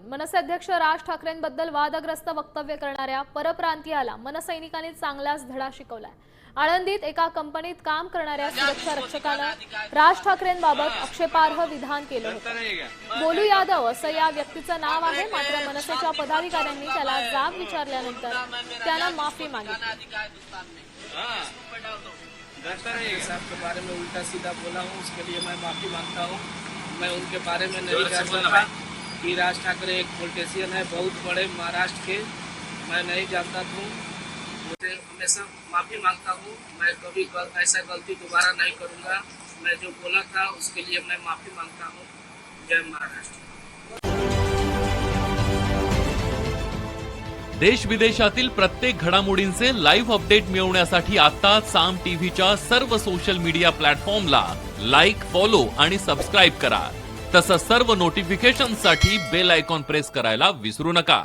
मनसे अध्यक्ष राज ठाकरेंबद्दल वादग्रस्त वक्तव्य करणाऱ्या परप्रांतीयाला मनसैनिकांनी चांगलाच धडा शिकवलाय। आळंदीत एका कंपनीत काम करणाऱ्या सुरक्षा रक्षकानं राज ठाकरेंबाबत आक्षेपार्ह विधान केलं होतं। बोलू यादव असं या व्यक्तीचं नाव आहे, मात्र मनसेच्या पदाधिकाऱ्यांनी त्याला जाब विचारल्यानंतर त्यानं माफी मागितली। साहब के बारे में उल्टा सीधा बोला हूँ, उसके लिए मैं माफी मांगता हूँ। मैं उनके बारे में नहीं जानता था कि राज ठाकरे एक पॉलिटिशियन है बहुत बड़े महाराष्ट्र के, मैं नहीं जानता था। मुझे हमेशा माफी मांगता हूँ, मैं कभी ऐसा गलती दोबारा नहीं करूँगा। मैं जो बोला था उसके लिए मैं माफी मांगता हूँ। जय महाराष्ट्र। देश विदेशातील प्रत्येक घडामोडींचे लाईव्ह अपडेट मिळवण्यासाठी आता साम टीव्हीच्या सर्व सोशल मीडिया प्लॅटफॉर्मला लाईक, फॉलो आणि सबस्क्राईब करा। तसंच सर्व नोटिफिकेशनसाठी बेल आयकॉन प्रेस करायला विसरू नका।